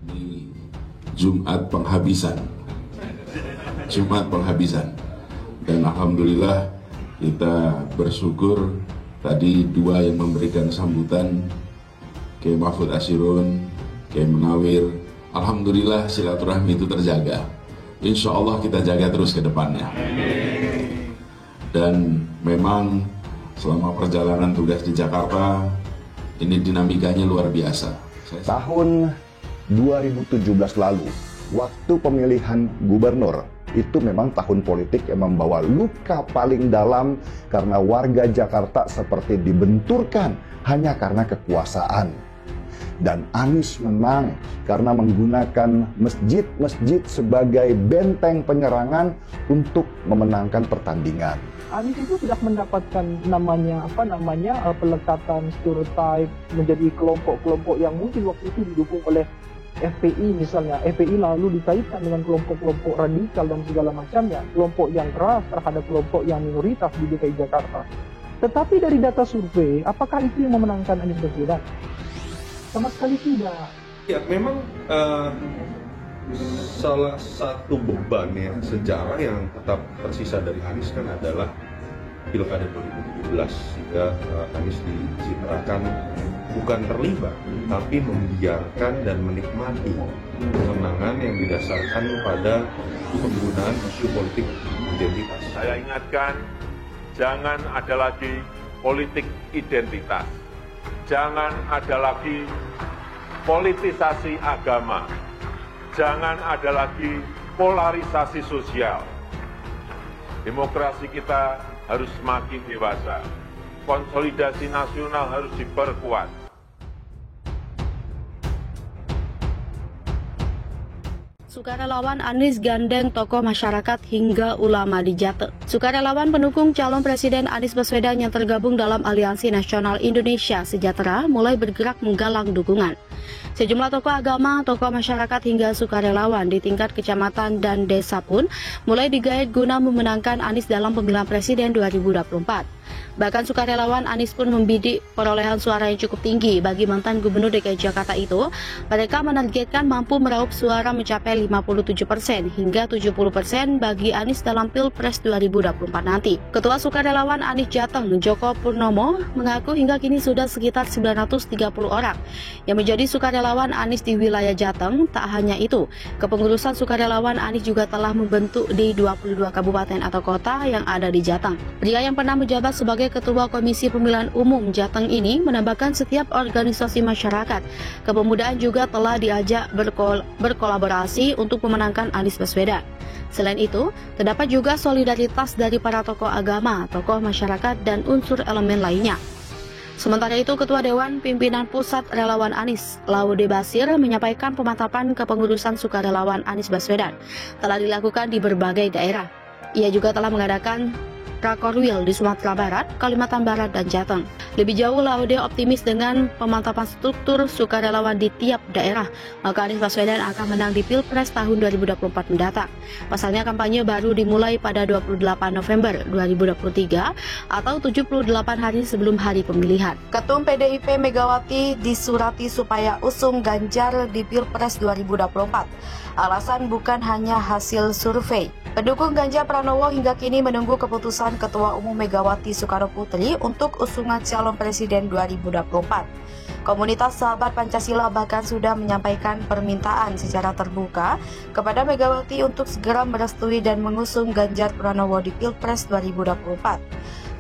Di Jumat penghabisan. Dan alhamdulillah kita bersyukur tadi dua yang memberikan sambutan, Kiai Mahfud Ashirun, Kiai Munawir. Alhamdulillah silaturahmi itu terjaga. Insya Allah kita jaga terus ke depannya. Dan memang selama perjalanan tugas di Jakarta, ini dinamikanya luar biasa. Tahun 2017 lalu, waktu pemilihan gubernur, itu memang tahun politik yang membawa luka paling dalam karena warga Jakarta seperti dibenturkan hanya karena kekuasaan. Dan Anies menang karena menggunakan masjid-masjid sebagai benteng penyerangan untuk memenangkan pertandingan. Anies itu sudah mendapatkan pelekatan stereotype menjadi kelompok-kelompok yang mungkin waktu itu didukung oleh FPI misalnya. FPI lalu dikaitkan dengan kelompok-kelompok radikal dan segala macamnya, kelompok yang keras terhadap kelompok yang minoritas di DKI Jakarta. Tetapi dari data survei, apakah itu yang memenangkan Anies Baswedan? Sama sekali tidak. Ya, memang salah satu beban ya sejarah yang tetap tersisa dari Anies kan adalah Pilkada 2017, sehingga Anies dicitrakan bukan terlibat, tapi membiarkan dan menikmati kemenangan yang didasarkan pada penggunaan isu politik identitas. Saya ingatkan, jangan ada lagi politik identitas, jangan ada lagi politisasi agama, jangan ada lagi polarisasi sosial. Demokrasi kita harus semakin dewasa. Konsolidasi nasional harus diperkuat. Sukarelawan Anies gandeng tokoh masyarakat hingga ulama di Jateng. Sukarelawan pendukung calon Presiden Anies Baswedan yang tergabung dalam Aliansi Nasional Indonesia Sejahtera mulai bergerak menggalang dukungan. Sejumlah tokoh agama, tokoh masyarakat hingga sukarelawan di tingkat kecamatan dan desa pun mulai digait guna memenangkan Anies dalam pemilihan Presiden 2024. Bahkan sukarelawan Anies pun membidik perolehan suara yang cukup tinggi bagi mantan Gubernur DKI Jakarta itu. Mereka menargetkan mampu meraup suara mencapai 57% hingga 70% bagi Anies dalam Pilpres 2024 nanti. Ketua Sukarelawan Anies Jateng, Joko Purnomo, mengaku hingga kini sudah sekitar 930 orang yang menjadi sukarelawan Anies di wilayah Jateng. Tak hanya itu, kepengurusan sukarelawan Anies juga telah membentuk di 22 kabupaten atau kota yang ada di Jateng. Pria yang pernah menjabat sebagai Ketua Komisi Pemilihan Umum Jateng ini menambahkan setiap organisasi masyarakat kepemudaan juga telah diajak berkolaborasi untuk memenangkan Anies Baswedan. Selain itu, terdapat juga solidaritas dari para tokoh agama, tokoh masyarakat, dan unsur elemen lainnya. Sementara itu, Ketua Dewan Pimpinan Pusat Relawan Anies, Laude Basir, menyampaikan pemantapan kepengurusan sukarelawan Anies Baswedan telah dilakukan di berbagai daerah. Ia juga telah mengadakan Rakorwil di Sumatera Barat, Kalimantan Barat, dan Jateng. Lebih jauh, Laude optimis dengan pemantapan struktur sukarelawan di tiap daerah, maka Anies Baswedan akan menang di Pilpres tahun 2024 mendatang. Pasalnya kampanye baru dimulai pada 28 November 2023 atau 78 hari sebelum hari pemilihan. Ketum PDIP Megawati disurati supaya usung Ganjar di Pilpres 2024. Alasan bukan hanya hasil survei. Pendukung Ganjar Pranowo hingga kini menunggu keputusan Ketua Umum Megawati Soekarnoputri untuk usungan calon Presiden 2024. Komunitas Sahabat Pancasila bahkan sudah menyampaikan permintaan secara terbuka kepada Megawati untuk segera merestui dan mengusung Ganjar Pranowo di Pilpres 2024.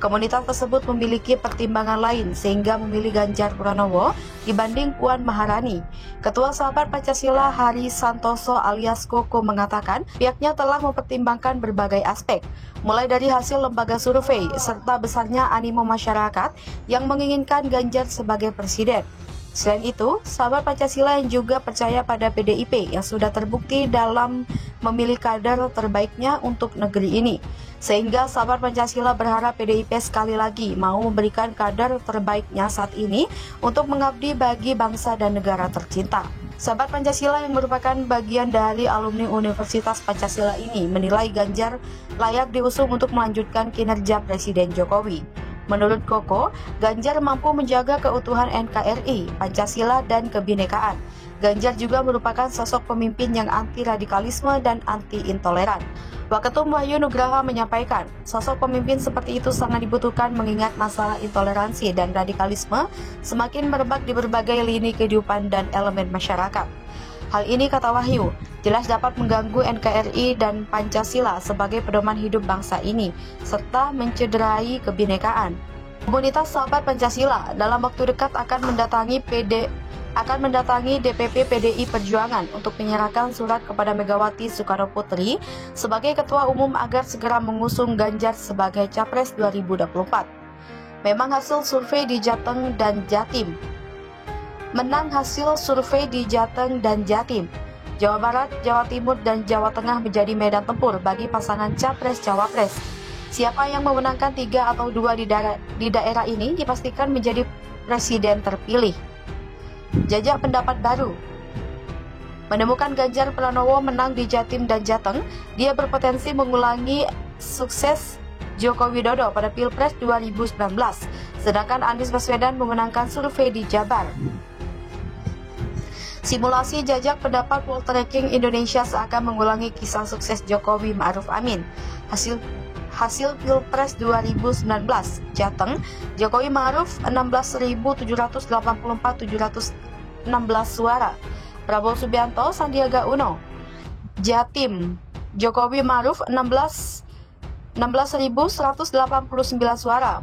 Komunitas tersebut memiliki pertimbangan lain sehingga memilih Ganjar Pranowo dibanding Puan Maharani. Ketua Sahabat Pancasila Hari Santoso alias Koko mengatakan pihaknya telah mempertimbangkan berbagai aspek, mulai dari hasil lembaga survei serta besarnya animo masyarakat yang menginginkan Ganjar sebagai presiden. Selain itu, Sahabat Pancasila yang juga percaya pada PDIP yang sudah terbukti dalam memilih kader terbaiknya untuk negeri ini. Sehingga Sahabat Pancasila berharap PDIP sekali lagi mau memberikan kader terbaiknya saat ini untuk mengabdi bagi bangsa dan negara tercinta. Sahabat Pancasila yang merupakan bagian dari alumni Universitas Pancasila ini menilai Ganjar layak diusung untuk melanjutkan kinerja Presiden Jokowi. Menurut Koko, Ganjar mampu menjaga keutuhan NKRI, Pancasila, dan kebinekaan. Ganjar juga merupakan sosok pemimpin yang anti-radikalisme dan anti-intoleran. Waketum Wahyu Nugraha menyampaikan, sosok pemimpin seperti itu sangat dibutuhkan mengingat masalah intoleransi dan radikalisme semakin merebak di berbagai lini kehidupan dan elemen masyarakat. Hal ini, kata Wahyu, jelas dapat mengganggu NKRI dan Pancasila sebagai pedoman hidup bangsa ini, serta mencederai kebinekaan. Komunitas Sahabat Pancasila dalam waktu dekat akan mendatangi DPP PDI Perjuangan untuk menyerahkan surat kepada Megawati Soekarno Putri sebagai Ketua Umum agar segera mengusung Ganjar sebagai Capres 2024. Memang hasil survei di Jateng dan Jatim. Menang hasil survei di Jateng dan Jatim. Jawa Barat, Jawa Timur, dan Jawa Tengah menjadi medan tempur bagi pasangan Capres-Cawapres. Siapa yang memenangkan 3 atau 2 di daerah ini dipastikan menjadi presiden terpilih. Jajak pendapat baru. Menemukan Ganjar Pranowo menang di Jatim dan Jateng, dia berpotensi mengulangi sukses Joko Widodo pada Pilpres 2019, sedangkan Anies Baswedan memenangkan survei di Jabar. Simulasi jajak pendapat Poltreking Indonesia seakan mengulangi kisah sukses Jokowi Ma'ruf Amin. Hasil Pilpres 2019, Jateng, Jokowi Ma'ruf 16.784.716 suara. Prabowo Subianto, Sandiaga Uno. Jatim, Jokowi Ma'ruf 16.189 suara.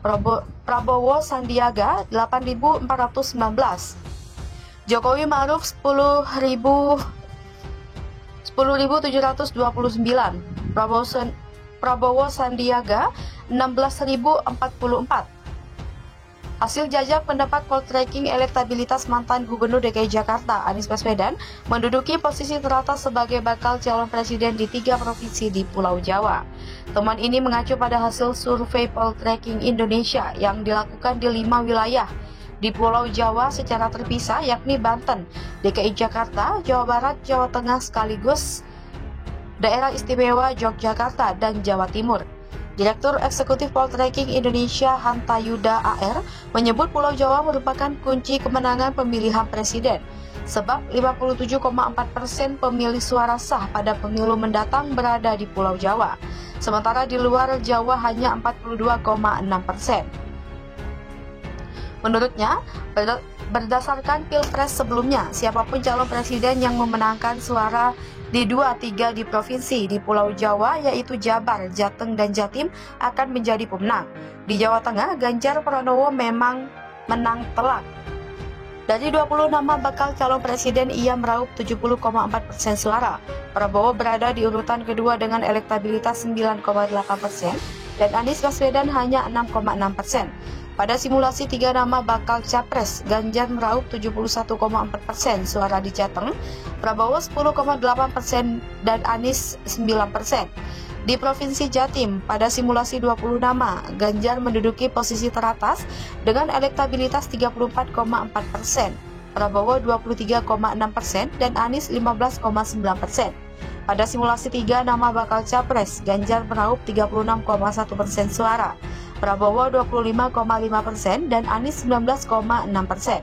Prabowo Sandiaga 8.419. Jokowi Ma'ruf 10.729. Prabowo Sandiaga 16.044. Hasil jajak pendapat Poltreking elektabilitas mantan Gubernur DKI Jakarta Anies Baswedan menduduki posisi teratas sebagai bakal calon presiden di 3 provinsi di Pulau Jawa. Temuan ini mengacu pada hasil survei Poltreking Indonesia yang dilakukan di 5 wilayah di Pulau Jawa secara terpisah, yakni Banten, DKI Jakarta, Jawa Barat, Jawa Tengah sekaligus Daerah Istimewa Yogyakarta dan Jawa Timur. Direktur Eksekutif Poltreking Indonesia Hanta Yuda AR menyebut Pulau Jawa merupakan kunci kemenangan pemilihan presiden, sebab 57,4% pemilih suara sah pada pemilu mendatang berada di Pulau Jawa, sementara di luar Jawa hanya 42,6%. Menurutnya, berdasarkan Pilpres sebelumnya, siapapun calon presiden yang memenangkan suara di 2/3 di provinsi di Pulau Jawa, yaitu Jabar, Jateng, dan Jatim, akan menjadi pemenang. Di Jawa Tengah, Ganjar Pranowo memang menang telak. Dari 20 nama bakal calon presiden, ia meraup 70,4% suara. Prabowo berada di urutan kedua dengan elektabilitas 9,8% dan Anies Baswedan hanya 6,6%. Pada simulasi 3 nama bakal capres, Ganjar meraup 71,4% suara di Jateng, Prabowo 10,8% dan Anies 9%. Di Provinsi Jatim, pada simulasi 20 nama, Ganjar menduduki posisi teratas dengan elektabilitas 34,4%, Prabowo 23,6% dan Anies 15,9%. Pada simulasi 3 nama bakal capres, Ganjar meraup 36,1% suara, Prabowo 25,5% dan Anies 19,6%.